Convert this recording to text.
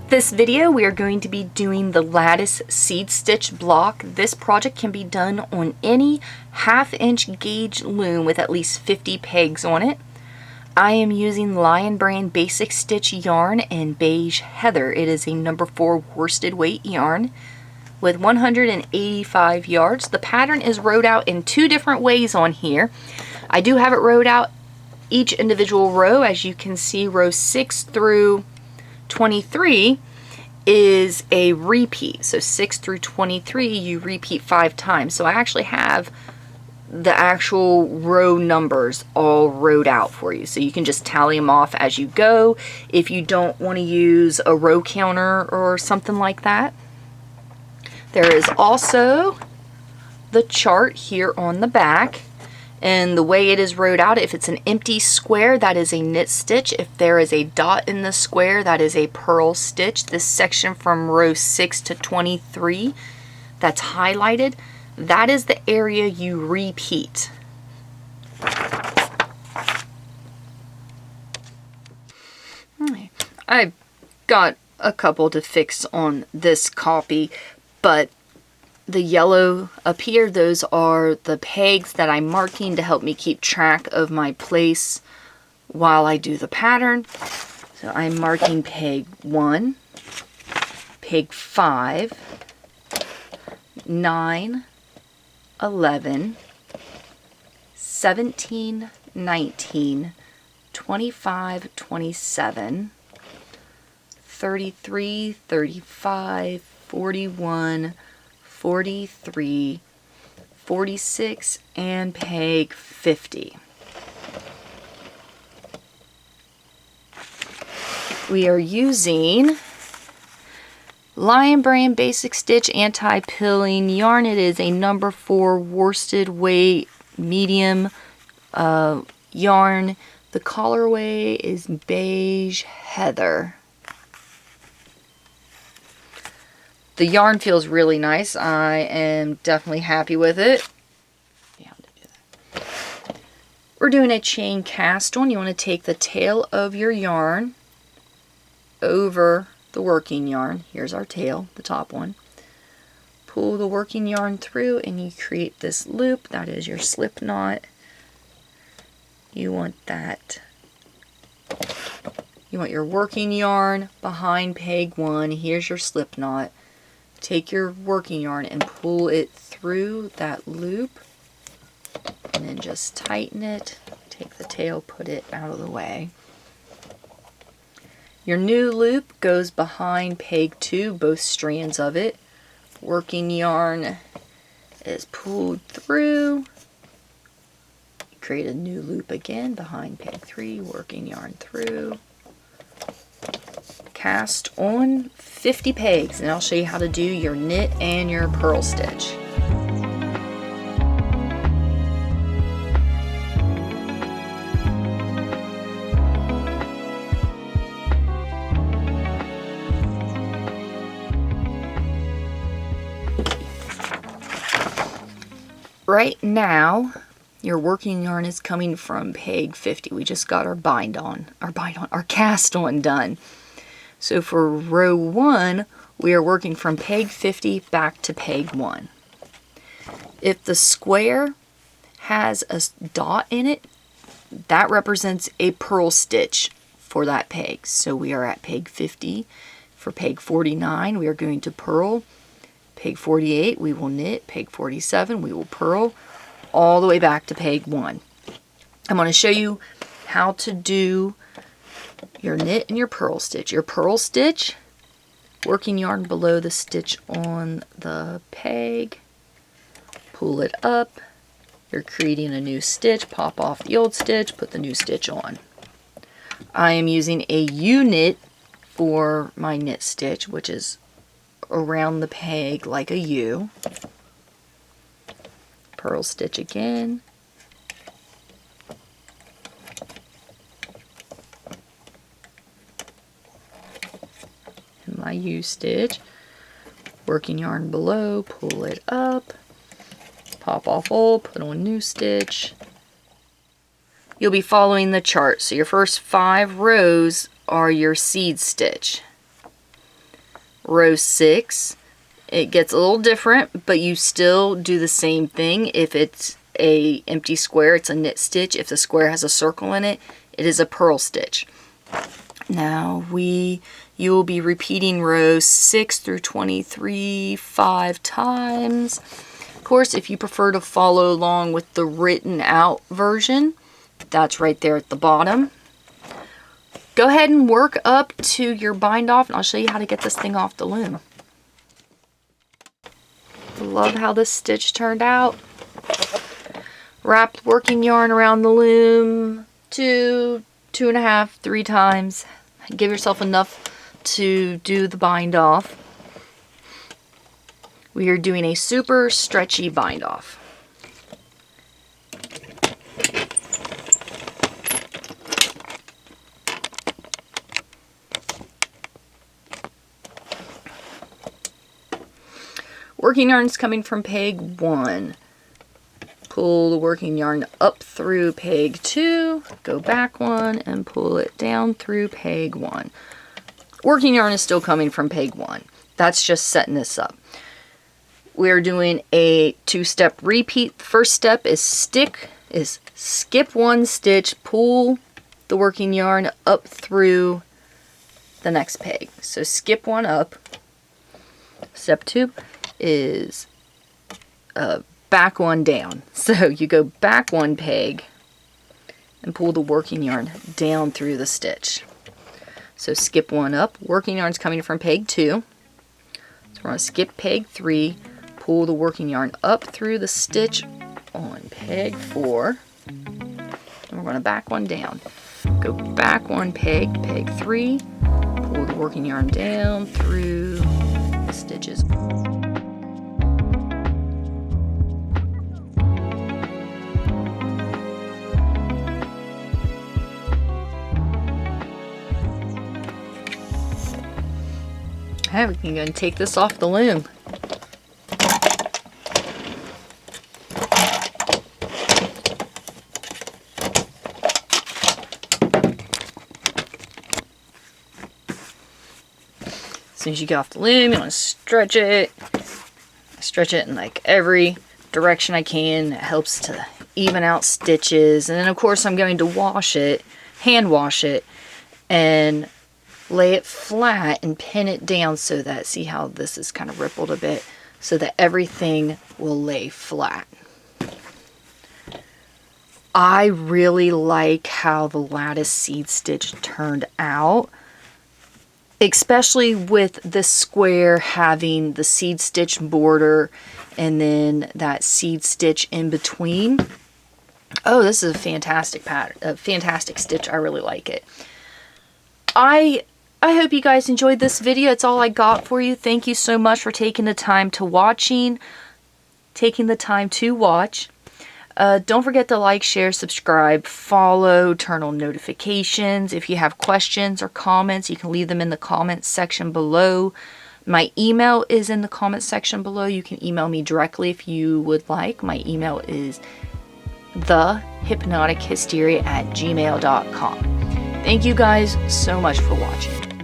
This video we are going to be doing the Lattice seed stitch block. This project can be done on any 1/2" gauge loom with at least 50 pegs on it. I am using Lion Brand Basic Stitch yarn in Beige Heather. It is a number 4 worsted weight yarn with 185 yards. The pattern is rowed out in 2 different ways on here. I do have it rowed out each individual row. As you can see, row 6 through 23 is a repeat. So 6 through 23 you repeat 5 times. So I actually have the actual row numbers all rowed out for you. So you can just tally them off as you go if you don't want to use a row counter or something like that. There is also the chart here on the back. And the way it is rowed out, if it's an empty square, that is a knit stitch. If there is a dot in the square, that is a purl stitch. This section from row 6 to 23 that's highlighted, that is the area you repeat. I've got a couple to fix on this copy, but the yellow up here, those are the pegs that I'm marking to help me keep track of my place while I do the pattern. So I'm marking peg 1, peg 5, 9, 11, 17, 19, 25, 27, 33, 35, 41, 43, 46, and peg 50. We are using Lion Brand Basic Stitch Anti-Pilling yarn. It is a number 4 worsted weight medium yarn. The colorway is Beige Heather. The yarn feels really nice. I am definitely happy with it. We're doing a chain cast on. You want to take the tail of your yarn over the working yarn. Here's our tail, the top one. Pull the working yarn through and you create this loop. That is your slip knot. You want that. You want your working yarn behind peg 1. Here's your slip knot. Take your working yarn and pull it through that loop and then just tighten it. Take the tail, put it out of the way. Your new loop goes behind peg 2, both strands of it. Working yarn is pulled through. Create a new loop again behind peg 3, working yarn through. Cast on 50 pegs, and I'll show you how to do your knit and your purl stitch. Right now, your working yarn is coming from peg 50. We just got our cast on done. So for row 1, we are working from peg 50 back to peg 1. If the square has a dot in it, that represents a purl stitch for that peg. So we are at peg 50. For peg 49, we are going to purl. Peg 48, we will knit. Peg 47, we will purl, all the way back to peg 1. I'm going to show you how to do your knit and your purl stitch. Your purl stitch, working yarn below the stitch on the peg, pull it up. You're creating a new stitch, pop off the old stitch, put the new stitch on. I am using a U-knit for my knit stitch, which is around the peg like a U. Purl stitch again. And my U stitch. Working yarn below, pull it up, pop off old, put on new stitch. You'll be following the chart. So your first 5 rows are your seed stitch. row 6. It gets a little different, but you still do the same thing. If it's a empty square, it's a knit stitch. If the square has a circle in it, it is a purl stitch. Now you will be repeating rows 6 through 23 5 times. Of course, if you prefer to follow along with the written out version, that's right there at the bottom. Go ahead and work up to your bind off, and I'll show you how to get this thing off the loom. Love how this stitch turned out. Wrap working yarn around the loom 2, 2.5, 3 times. Give yourself enough to do the bind off. We are doing a super stretchy bind off. Working yarn is coming from peg 1. Pull the working yarn up through peg 2, go back 1, and pull it down through peg 1. Working yarn is still coming from peg 1. That's just setting this up. We're doing a 2-step repeat. The first step is skip 1 stitch, pull the working yarn up through the next peg. So skip 1 up. Step 2 is back 1 down. So you go back 1 peg and pull the working yarn down through the stitch. So skip 1 up. Working yarn's coming from peg 2. So we're going to skip peg 3, pull the working yarn up through the stitch on peg 4, and we're going to back 1 down. Go back 1 peg, peg 3, pull the working yarn down through the stitches. Okay, we can go and take this off the loom. As soon as you get off the loom, you want to stretch it. I stretch it in like every direction I can. It helps to even out stitches. And then of course I'm going to wash it, hand wash it, and lay it flat and pin it down so that, see how this is kind of rippled a bit, so that everything will lay flat. I really like how the lattice seed stitch turned out, especially with the square having the seed stitch border and then that seed stitch in between. Oh, this is a fantastic pattern, a fantastic stitch. I really like it. I hope you guys enjoyed this video. It's all I got for you. Thank you so much for taking the time to watch. Don't forget to like, share, subscribe, follow, turn on notifications. If you have questions or comments, you can leave them in the comments section below. My email is in the comments section below. You can email me directly if you would like. My email is thehypnotichysteria@gmail.com. Thank you guys so much for watching.